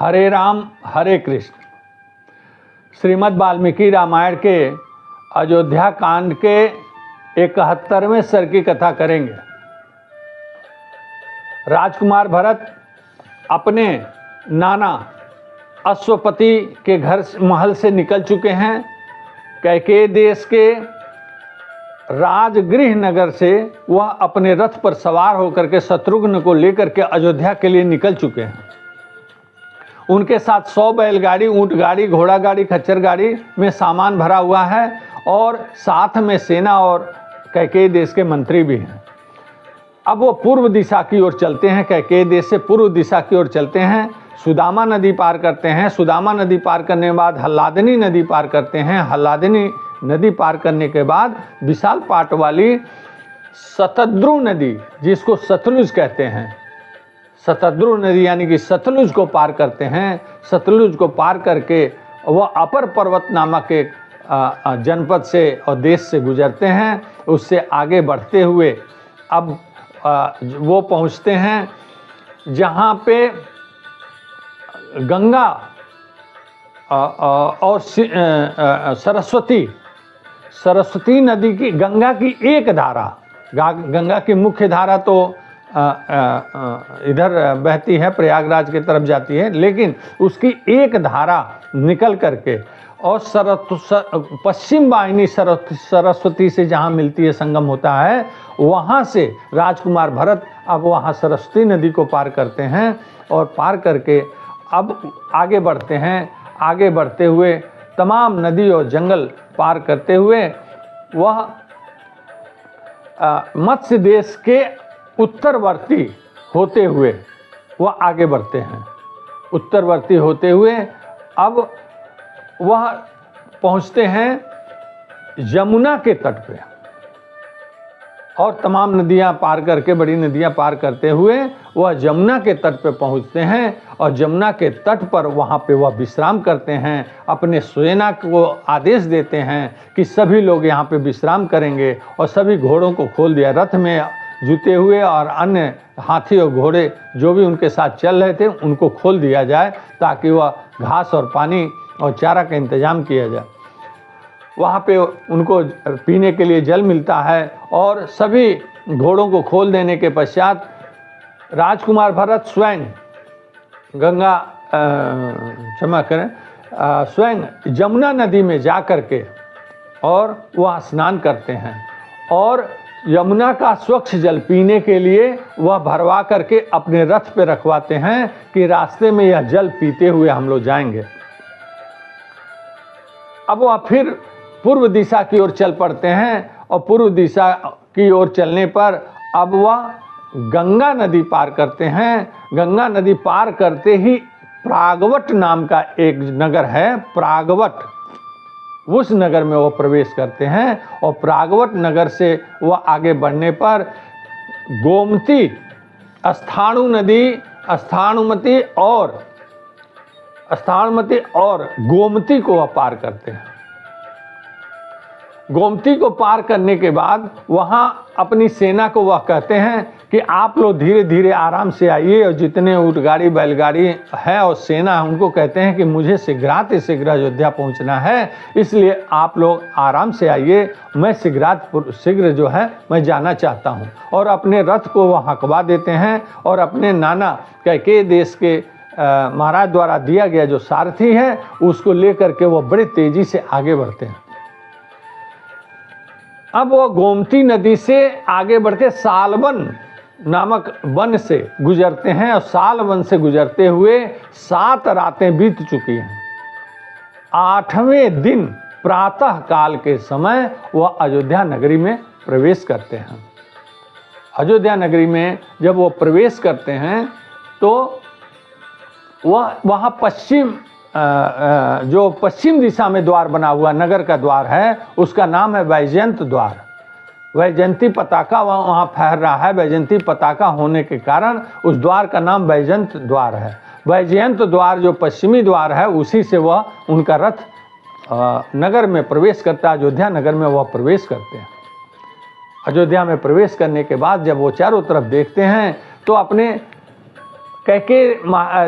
हरे राम हरे कृष्ण। श्रीमद् वाल्मीकि रामायण के अयोध्या कांड के 71वें सर की कथा करेंगे। राजकुमार भरत अपने नाना अश्वपति के घर महल से निकल चुके हैं। कैकेयी देश के राजगृह नगर से वह अपने रथ पर सवार होकर के शत्रुघ्न को लेकर के अयोध्या के लिए निकल चुके हैं। उनके साथ 100 बैलगाड़ी, ऊंट गाड़ी, घोड़ा गाड़ी, खच्चर गाड़ी में सामान भरा हुआ है और साथ में सेना और कैकेयी देश के मंत्री भी हैं। अब वो पूर्व दिशा की ओर चलते हैं। कैकेयी देश से पूर्व दिशा की ओर चलते हैं। सुदामा नदी पार करते हैं। सुदामा नदी पार करने के बाद हल्लादनी नदी पार करते हैं। हल्लादनी नदी पार करने के बाद विशाल पाट वाली शतद्रु नदी, जिसको सतलुज कहते हैं, शतद्रु नदी यानी कि सतलुज को पार करते हैं। सतलुज को पार करके वह अपर पर्वत नामक एक जनपद से और देश से गुजरते हैं। उससे आगे बढ़ते हुए अब वो पहुंचते हैं जहाँ पे गंगा और सरस्वती नदी की, गंगा की एक धारा, गंगा की मुख्य धारा तो इधर बहती है, प्रयागराज की तरफ जाती है, लेकिन उसकी एक धारा निकल करके और पश्चिम वाहिनी सरस्वती से जहाँ मिलती है, संगम होता है, वहाँ से राजकुमार भरत अब वहाँ सरस्वती नदी को पार करते हैं और पार करके अब आगे बढ़ते हैं। आगे बढ़ते हुए तमाम नदी और जंगल पार करते हुए वह मत्स्य देश के उत्तरवर्ती होते हुए वह आगे बढ़ते हैं। उत्तरवर्ती होते हुए अब वह पहुंचते हैं यमुना के तट पे और तमाम नदियां पार करके, बड़ी नदियां पार करते हुए वह यमुना के तट पे पहुंचते हैं और यमुना के तट पर वहां पे वह विश्राम करते हैं। अपने सेना को आदेश देते हैं कि सभी लोग यहाँ पे विश्राम करेंगे और सभी घोड़ों को खोल दिया। रथ में जुते हुए और अन्य हाथी और घोड़े जो भी उनके साथ चल रहे थे उनको खोल दिया जाए ताकि वह घास और पानी और चारा का इंतजाम किया जाए। वहाँ पे उनको पीने के लिए जल मिलता है और सभी घोड़ों को खोल देने के पश्चात राजकुमार भरत स्वयं गंगा क्षमा करें स्वयं यमुना नदी में जा कर के और वह स्नान करते हैं और यमुना का स्वच्छ जल पीने के लिए वह भरवा करके अपने रथ पे रखवाते हैं कि रास्ते में यह जल पीते हुए हम लोग जाएंगे। अब वह फिर पूर्व दिशा की ओर चल पड़ते हैं और पूर्व दिशा की ओर चलने पर अब वह गंगा नदी पार करते हैं। गंगा नदी पार करते ही प्रागवट नाम का एक नगर है, प्रागवट, उस नगर में वो प्रवेश करते हैं और प्रागवट नगर से वह आगे बढ़ने पर गोमती, स्थाणु नदी, स्थाणुमती और गोमती को वह पार करते हैं। गोमती को पार करने के बाद वहाँ अपनी सेना को वह कहते हैं कि आप लोग धीरे धीरे आराम से आइए और जितने ऊँट गाड़ी, बैलगाड़ी है और सेना है उनको कहते हैं कि मुझे शीघ्र अयोध्या पहुँचना है, इसलिए आप लोग आराम से आइए, मैं शीघ्र जो है मैं जाना चाहता हूँ। और अपने रथ को वह हकवा देते हैं और अपने नाना कैकेयी देश के महाराज द्वारा दिया गया जो सारथी है उसको लेकर के वह बड़े तेजी से आगे बढ़ते हैं। अब वो गोमती नदी से आगे बढ़ते सालवन नामक वन से गुजरते हैं और साल वन से गुजरते हुए 7 रातें बीत चुकी हैं। 8वें दिन प्रातः काल के समय वह अयोध्या नगरी में प्रवेश करते हैं। अयोध्या नगरी में जब वो प्रवेश करते हैं तो वह वहाँ जो पश्चिम दिशा में द्वार बना हुआ नगर का द्वार है उसका नाम है वैजयंत द्वार। वैजयंती पताका वहाँ फहर रहा है। वैजयंती पताका होने के कारण उस द्वार का नाम वैजयंत द्वार है। वैजयंत द्वार जो पश्चिमी द्वार है उसी से वह उनका रथ नगर में प्रवेश करता है। अयोध्या नगर में वह प्रवेश करते हैं। अयोध्या में प्रवेश करने के बाद जब वो चारों तरफ देखते हैं तो अपने कैकेयी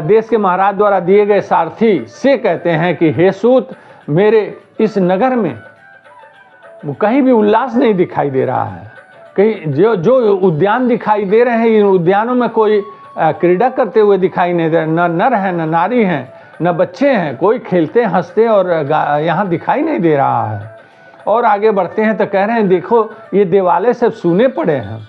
देश के महाराज द्वारा दिए गए सारथी से कहते हैं कि हे सूत, मेरे इस नगर में वो कहीं भी उल्लास नहीं दिखाई दे रहा है। कहीं जो उद्यान दिखाई दे रहे हैं, इन उद्यानों में कोई क्रीड़ा करते हुए दिखाई नहीं दे रहे, न नर हैं न नारी हैं न बच्चे हैं, कोई खेलते हंसते और यहाँ दिखाई नहीं दे रहा है। और आगे बढ़ते हैं तो कह रहे हैं देखो ये देवालय सब सूने पड़े हैं,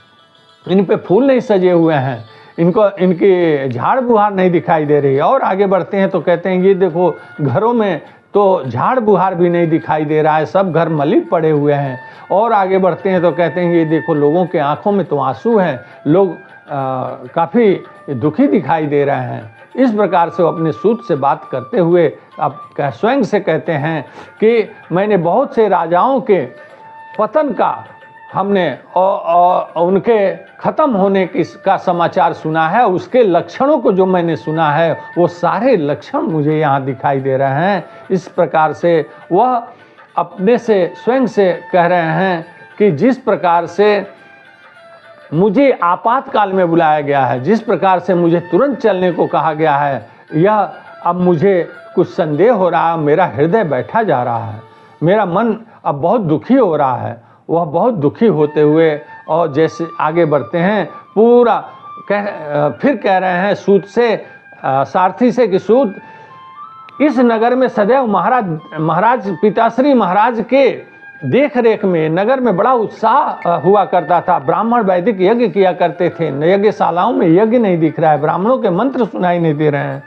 इन पे फूल नहीं सजे हुए हैं, इनकी झाड़ बुहार नहीं दिखाई दे रही है। और आगे बढ़ते हैं तो कहते हैं ये देखो घरों में तो झाड़ बुहार भी नहीं दिखाई दे रहा है, सब घर मलिन पड़े हुए हैं। और आगे बढ़ते हैं तो कहते हैं ये देखो लोगों के आंखों में तो आंसू हैं, लोग काफ़ी दुखी दिखाई दे रहे हैं। इस प्रकार से वो अपने सूत से बात करते हुए अब स्वयं से कहते हैं कि मैंने बहुत से राजाओं के पतन का हमने और उनके ख़त्म होने का समाचार सुना है, उसके लक्षणों को जो मैंने सुना है वो सारे लक्षण मुझे यहाँ दिखाई दे रहे हैं। इस प्रकार से वह अपने से स्वयं से कह रहे हैं कि जिस प्रकार से मुझे आपातकाल में बुलाया गया है, जिस प्रकार से मुझे तुरंत चलने को कहा गया है, यह अब मुझे कुछ संदेह हो रहा है, मेरा हृदय बैठा जा रहा है, मेरा मन अब बहुत दुखी हो रहा है। वह बहुत दुखी होते हुए और जैसे आगे बढ़ते हैं पूरा फिर कह रहे हैं सूत से सारथी से कि सूत, इस नगर में सदैव महाराज पिताश्री महाराज के देख रेख में नगर में बड़ा उत्साह हुआ करता था। ब्राह्मण वैदिक यज्ञ किया करते थे, यज्ञशालाओं में यज्ञ नहीं दिख रहा है, ब्राह्मणों के मंत्र सुनाई नहीं दे रहे हैं,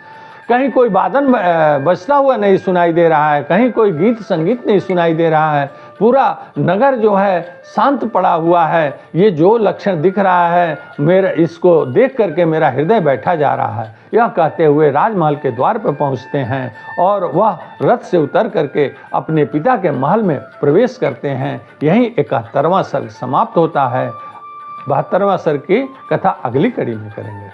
कहीं कोई वादन बजता हुआ नहीं सुनाई दे रहा है, कहीं कोई गीत संगीत नहीं सुनाई दे रहा है, पूरा नगर जो है शांत पड़ा हुआ है। ये जो लक्षण दिख रहा है मेरा, इसको देख करके मेरा हृदय बैठा जा रहा है। यह कहते हुए राजमहल के द्वार पर पहुंचते हैं और वह रथ से उतर करके अपने पिता के महल में प्रवेश करते हैं। यहीं 71वां सर्ग समाप्त होता है। 72वां सर्ग की कथा अगली कड़ी में करेंगे।